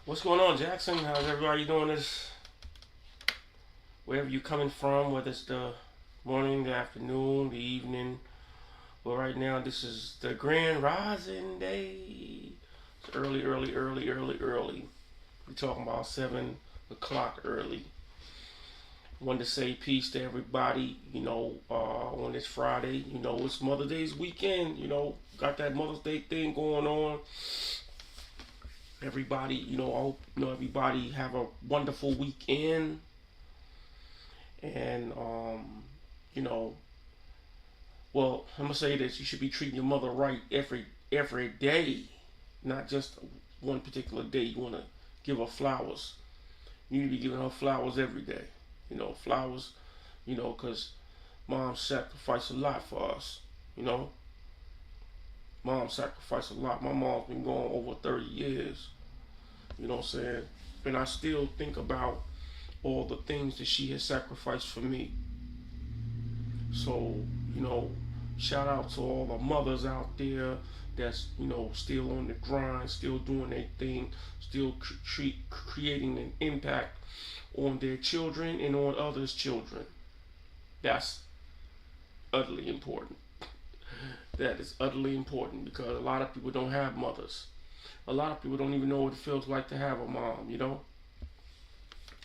What's going on, Jackson? How's everybody doing this? Wherever you're coming from, whether it's the morning, the afternoon, the evening. Well, right now, this is the Grand Rising Day. It's early, early, early, early, early. We're talking about 7 o'clock early. Wanted to say peace to everybody, on this Friday. It's Mother's Day's weekend, got that Mother's Day thing going on. Everybody, I hope everybody have a wonderful weekend, and you know, well, I'm gonna say this: you should be treating your mother right every day, not just one particular day. You wanna give her flowers. You need to be giving her flowers every day. Flowers, because mom sacrificed a lot for us. You know, mom sacrificed a lot. My mom's been gone over 30 years. You know what I'm saying? And I still think about all the things that she has sacrificed for me. So, you know, shout out to all the mothers out there that's, still on the grind, still doing their thing, still creating an impact on their children and on others' children. That's utterly important. That is utterly important because a lot of people don't have mothers. A lot of people don't even know what it feels like to have a mom.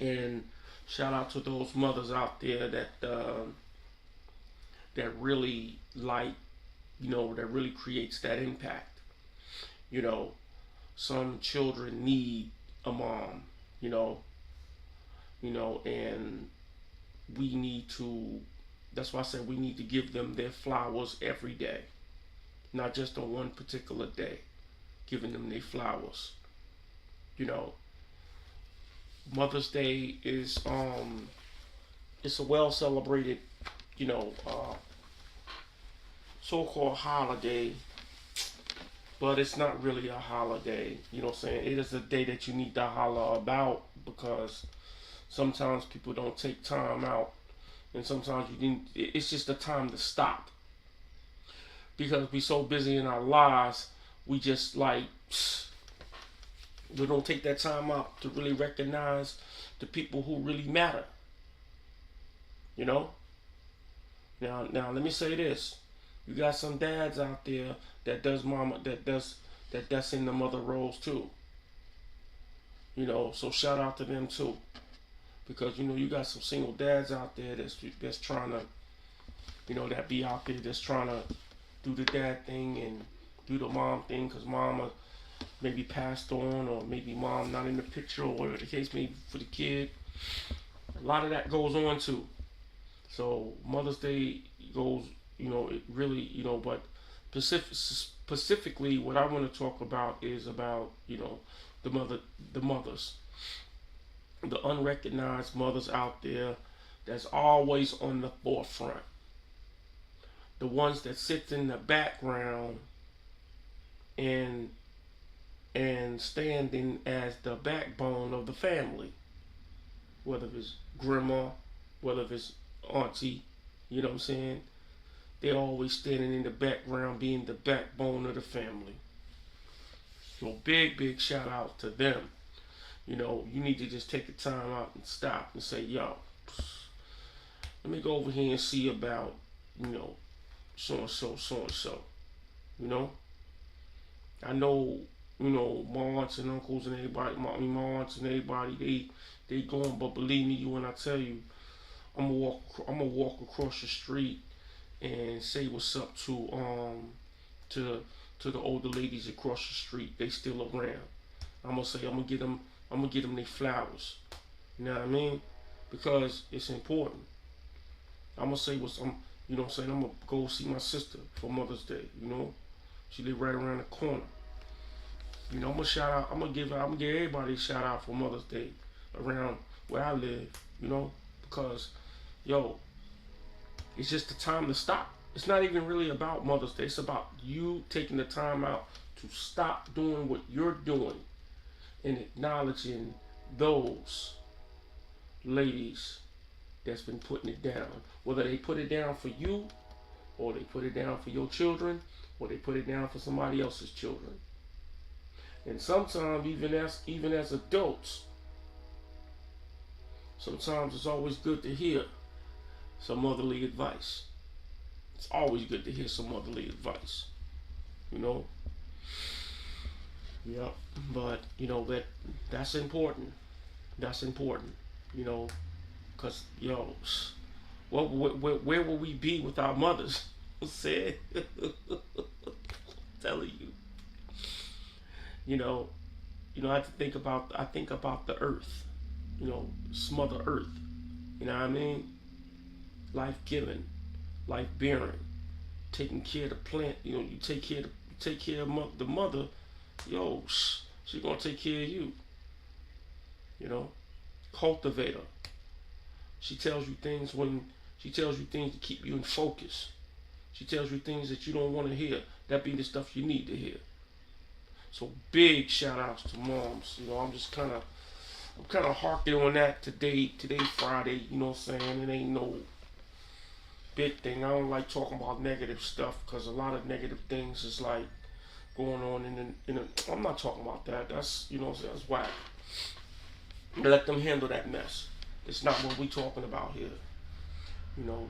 And shout out to those mothers out there that really that really creates that impact. You know, some children need a mom. You know, and we need to. That's why I said we need to give them their flowers every day, not just on one particular day. Giving them their flowers. You know, Mother's Day is it's a well celebrated, so-called holiday, but it's not really a holiday. You know what I'm saying? It is a day that you need to holler about because sometimes people don't take time out, and sometimes you didn't. It's just a time to stop because we're so busy in our lives. We just we don't take that time out to really recognize the people who really matter. You know. Now let me say this: you got some dads out there that's in the mother roles too. So shout out to them too, because you got some single dads out there that's trying to, that be out there that's trying to do the dad thing and do the mom thing, because mama maybe passed on, or maybe mom not in the picture, or whatever the case may be for the kid. A lot of that goes on too. So Mother's Day goes, it really, but specifically what I want to talk about is about, the mothers, the unrecognized mothers out there that's always on the forefront. The ones that sit in the background and standing as the backbone of the family, whether it's grandma, whether it's auntie, you know what I'm saying? They're always standing in the background, being the backbone of the family. So big shout out to them. You need to just take the time out and stop and say, yo, let me go over here and see about, so and so, so and so. You know, I know, my aunts and uncles and everybody, my aunts and everybody, they going, but believe me, when I tell you, I'm gonna walk across the street and say what's up to the older ladies across the street. They still around. I'm gonna say I'm gonna get them their flowers. You know what I mean? Because it's important. I'm gonna say you know what I'm saying? I'm gonna go see my sister for Mother's Day. She live right around the corner. I'm gonna shout out. I'm gonna give everybody a shout out for Mother's Day around where I live. Because yo, it's just the time to stop. It's not even really about Mother's Day. It's about you taking the time out to stop doing what you're doing and acknowledging those ladies that's been putting it down. Whether they put it down for you, or they put it down for your children, or they put it down for somebody else's children. And sometimes, even as adults, sometimes it's always good to hear some motherly advice. It's always good to hear some motherly advice. You know. Yeah. But that's important. That's important. You know, cause where will we be with our mothers? Said, telling you. You know, I think about the earth. Smother earth. You know what I mean? Life giving, life bearing, taking care of the plant. You take care of the mother. She's gonna take care of you. You know, cultivator. She tells you things to keep you in focus. She tells you things that you don't want to hear. That be the stuff you need to hear. So big shout outs to moms. I'm kind of harking on that today. Today Friday. You know what I'm saying? It ain't no big thing. I don't like talking about negative stuff because a lot of negative things is like going on I'm not talking about that. That's that's whack. Let them handle that mess. It's not what we talking about here.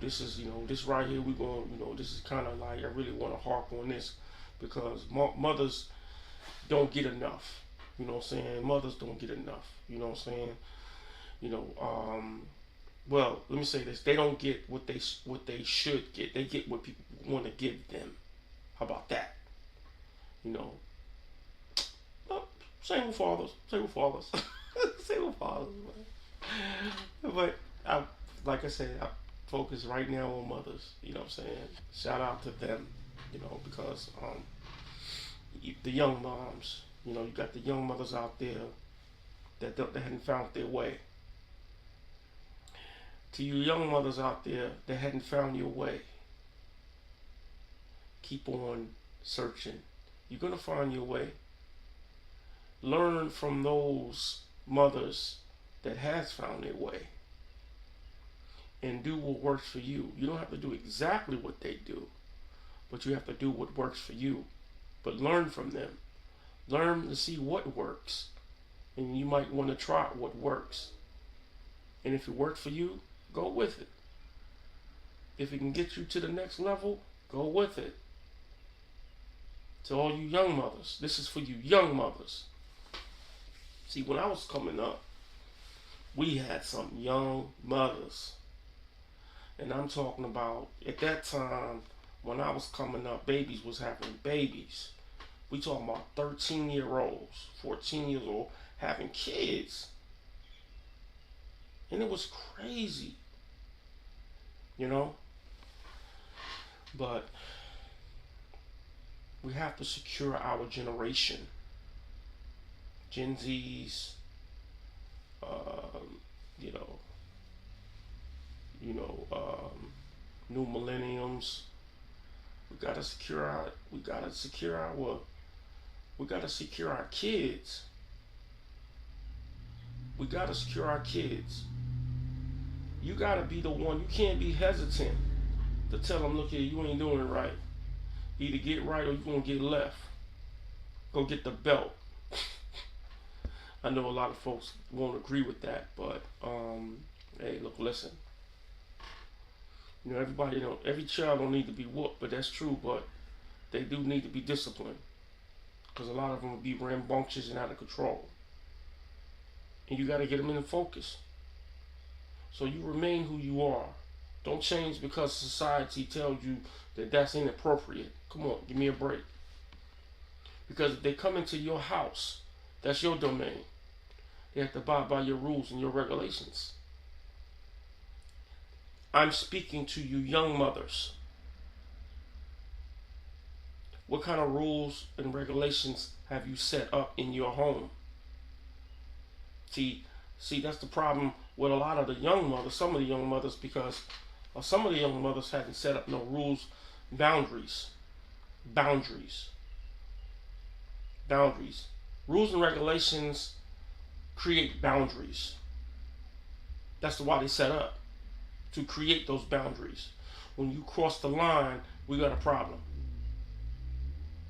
This right here we going. This is kind of like I really want to harp on this because mothers don't get enough. You know what I'm saying? Mothers don't get enough. You know what I'm saying? Well, let me say this: they don't get what they should get. They get what people want to give them. How about that? Well, single fathers, single fathers, single fathers. But like I said, I focus right now on mothers. You know what I'm saying? Shout out to them. Because the young moms. You got the young mothers out there that hadn't found their way. To you young mothers out there that hadn't found your way, keep on searching. You're going to find your way. Learn from those mothers that has found their way and do what works for you. You don't have to do exactly what they do, but you have to do what works for you. But learn from them. Learn to see what works. And you might want to try what works. And if it works for you, go with it. If it can get you to the next level, go with it. To all you young mothers, this is for you young mothers. See, when I was coming up, we had some young mothers. And I'm talking about, at that time, when I was coming up, babies was having babies. We talking about 13-year-olds, 14 years old, having kids. And it was crazy. But we have to secure our generation. Gen Zs, new millenniums. We gotta secure our kids. We gotta secure our kids. You gotta be the one. You can't be hesitant to tell them, look here, you ain't doing it right. Either get right or you're gonna get left. Go get the belt. I know a lot of folks won't agree with that, but hey, look, listen. Every child don't need to be whooped, but that's true. But they do need to be disciplined, because a lot of them will be rambunctious and out of control. And you got to get them in the focus. So you remain who you are. Don't change because society tells you that that's inappropriate. Come on, give me a break. Because if they come into your house, that's your domain. They have to abide by your rules and your regulations. I'm speaking to you young mothers. What kind of rules and regulations have you set up in your home? See, that's the problem with a lot of the young mothers, some of the young mothers, because some of the young mothers hadn't set up no rules, boundaries. Rules and regulations create boundaries. That's why they set up, to create those boundaries. When you cross the line, we got a problem.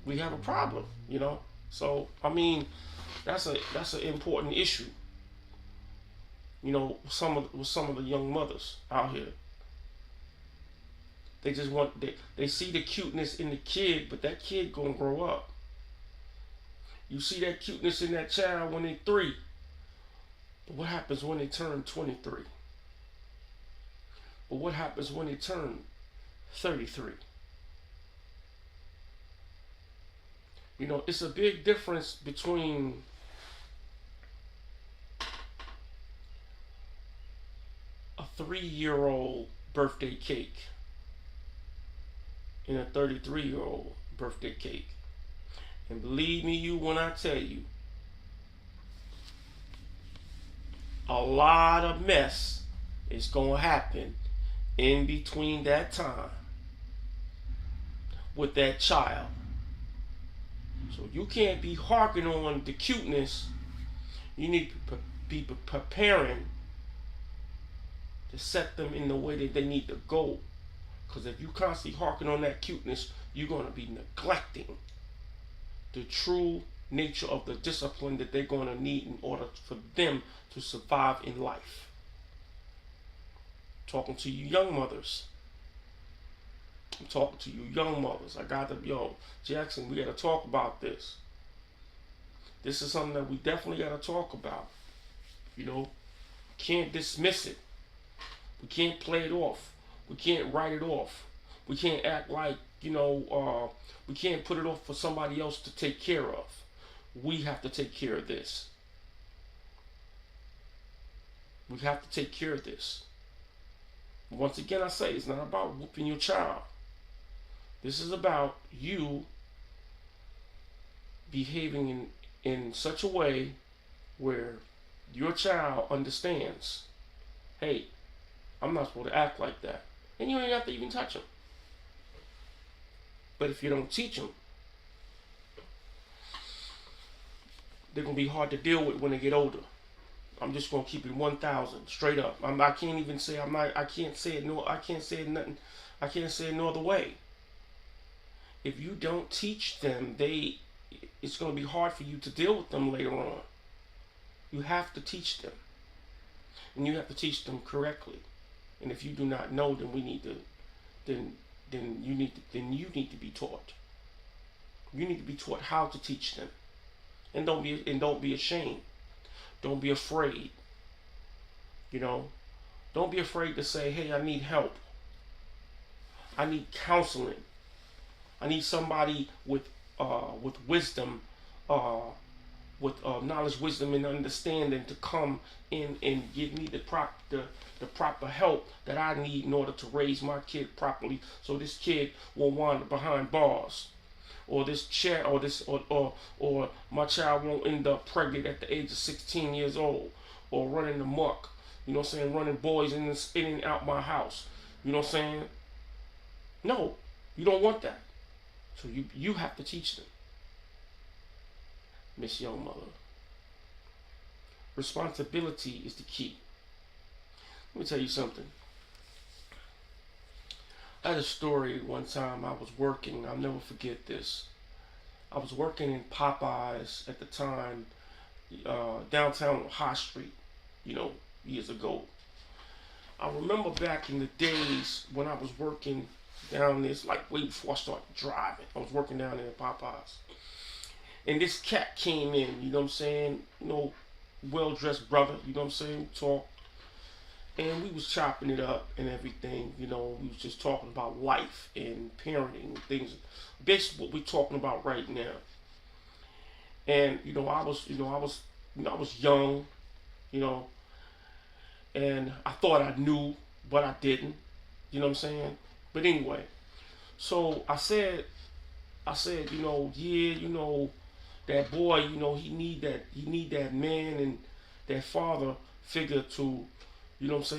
We have a problem, So that's an important issue. With some of the young mothers out here, they just they see the cuteness in the kid, but that kid gonna grow up. You see that cuteness in that child when they're 3, but what happens when they turn 23? But what happens when they turn 33? It's a big difference between a 3-year-old birthday cake and a 33-year-old birthday cake. And believe me, when I tell you, a lot of mess is going to happen in between that time with that child. So you can't be harking on the cuteness. You need to be preparing to set them in the way that they need to go. Because if you constantly harking on that cuteness, you're going to be neglecting the true nature of the discipline that they're going to need in order for them to survive in life. Talking to you young mothers. I'm talking to you young mothers. Jackson, we got to talk about this. This is something that we definitely got to talk about. Can't dismiss it. We can't play it off. We can't write it off. We can't act like, we can't put it off for somebody else to take care of. We have to take care of this. We have to take care of this. Once again, I say, it's not about whooping your child. This is about you behaving in such a way where your child understands, hey, I'm not supposed to act like that. And you don't have to even touch them. But if you don't teach them, they're going to be hard to deal with when they get older. I'm just going to keep it 1,000 straight up. I can't even say I can't say it nothing. I can't say it no other way. If you don't teach them, it's going to be hard for you to deal with them later on. You have to teach them. And you have to teach them correctly. And if you do not know, then you need to be taught. You need to be taught how to teach them. And don't be ashamed. Don't be afraid. Don't be afraid to say, hey, I need help. I need counseling. I need somebody with wisdom, with knowledge, wisdom, and understanding to come in and give me the proper help that I need in order to raise my kid properly, so this kid will wander behind bars, or or my child won't end up pregnant at the age of 16 years old, or running amok. Running boys in and out my house. No, you don't want that. So you have to teach them. Miss Young Mother. Responsibility is the key. Let me tell you something. I had a story one time. I was working. I'll never forget this. I was working in Popeyes at the time, downtown High Street, years ago. I remember back in the days when I was working down this, like way before I started driving. I was working down there at Popeyes. And this cat came in, well-dressed brother, talk. And we was chopping it up and everything, we was just talking about life and parenting and things. Basically what we're talking about right now. And, I was young, and I thought I knew, but I didn't. But anyway, so I said, that boy, he need that man and that father figure to, because,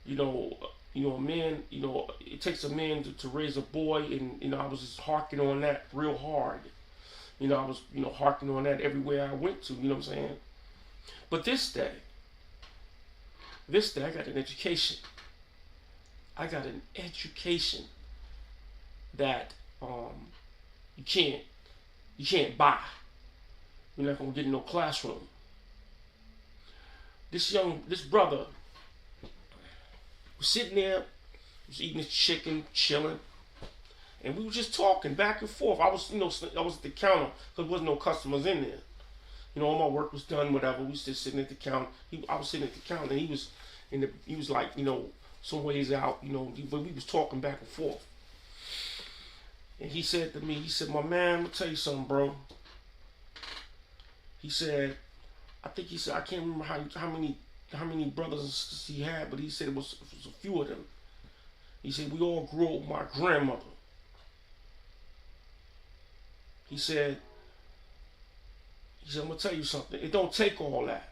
a man, it takes a man to raise a boy, and, I was just harking on that real hard. I was, harking on that everywhere I went to, But this day, I got an education. I got an education that, You can't buy. You're not gonna get in no classroom. This brother was sitting there, was eating his chicken, chilling, and we were just talking back and forth. I was at the counter because there wasn't no customers in there. All my work was done, whatever. We was just sitting at the counter. I was sitting at the counter, and he was like, some ways out, but we was talking back and forth. And he said to me, he said, my man, I'm gonna tell you something, bro. He said, I can't remember how many brothers and sisters he had, but he said it was a few of them. He said, we all grew up with my grandmother. He said, I'm gonna tell you something. It don't take all that.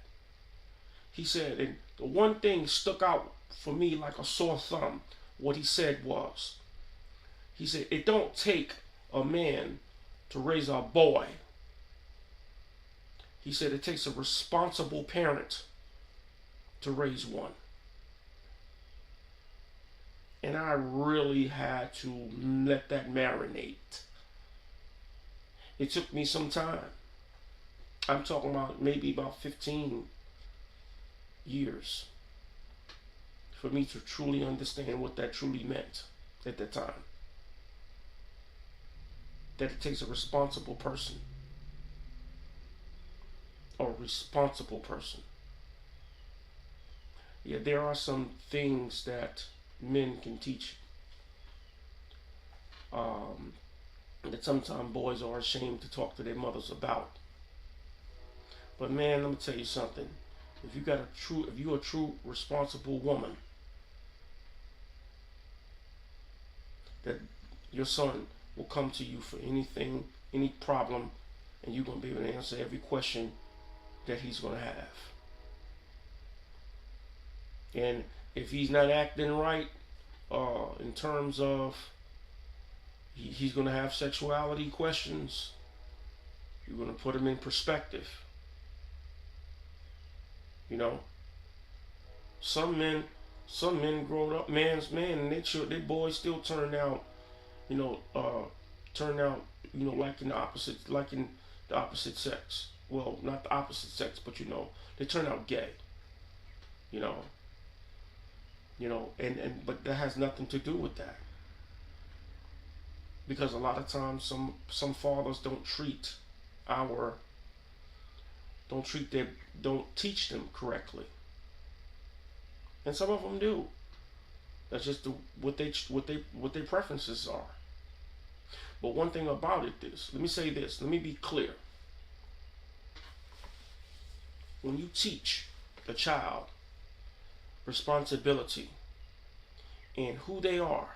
He said, and the one thing stuck out for me like a sore thumb. What he said was, he said, it don't take a man to raise a boy. He said it takes a responsible parent to raise one. And I really had to let that marinate. It took me some time. I'm talking about maybe about 15 years for me to truly understand what that truly meant at that time. That it takes a responsible person. Or a responsible person. Yeah, there are some things that men can teach that sometimes boys are ashamed to talk to their mothers about. But man, let me tell you something. If you're a true responsible woman, that your son will come to you for anything, any problem, and you're going to be able to answer every question that he's going to have. And if he's not acting right, in terms of he's going to have sexuality questions, you're going to put him in perspective. Some men grow up, and their boys still turn out, like in the opposite sex. Well, not the opposite sex, but they turn out gay. But that has nothing to do with that. Because a lot of times some fathers don't teach them correctly. And some of them do. That's just what their preferences are. But one thing about it is, let me say this, let me be clear. When you teach a child responsibility and who they are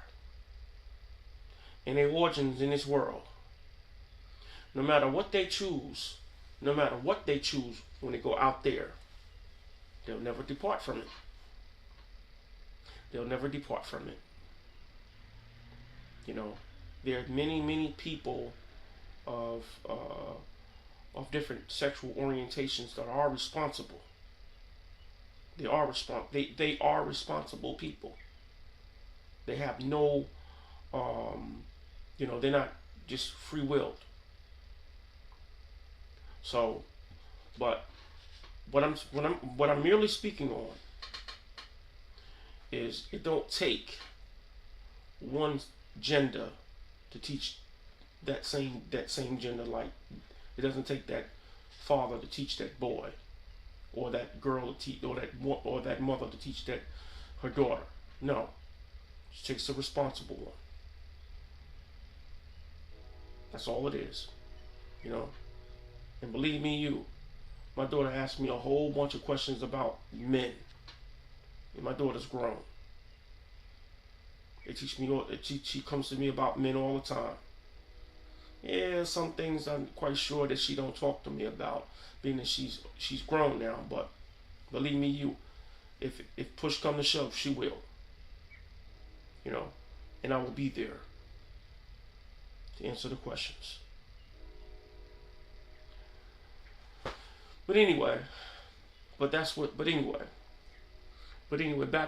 and their origins in this world, no matter what they choose when they go out there, they'll never depart from it. They'll never depart from it. There are many people of different sexual orientations that are responsible. They are responsible people. They have no, they're not just free-willed. So, but what I'm merely speaking on is it don't take one gender to teach that same gender. Like, it doesn't take that father to teach that boy, or that girl to teach, or that mother to teach that her daughter. No, it takes a responsible one. That's all it is, And believe me, my daughter asked me a whole bunch of questions about men. And my daughter's grown. She comes to me about men all the time. Yeah, some things I'm quite sure that she don't talk to me about, being that she's grown now. But believe me, if push come to shove, she will. And I will be there to answer the questions. But anyway, back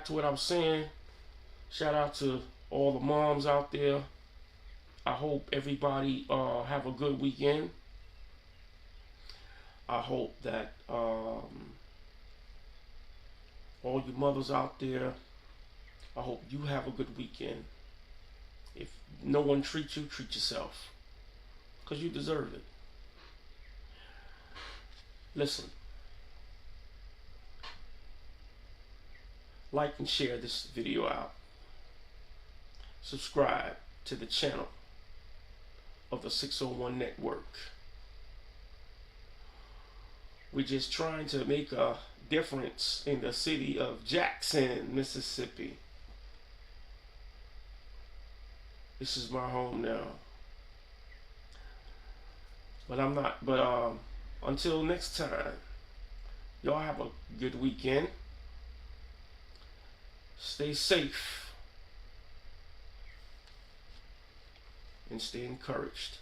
to what I was saying. Shout out to all the moms out there. I hope everybody have a good weekend. I hope that all you mothers out there, I hope you have a good weekend. If no one treats you, treat yourself. Because you deserve it. Listen, like and share this video out. Subscribe to the channel of the 601 Network. We're just trying to make a difference in the city of Jackson, Mississippi. This is my home now. But until next time, y'all have a good weekend. Stay safe and stay encouraged.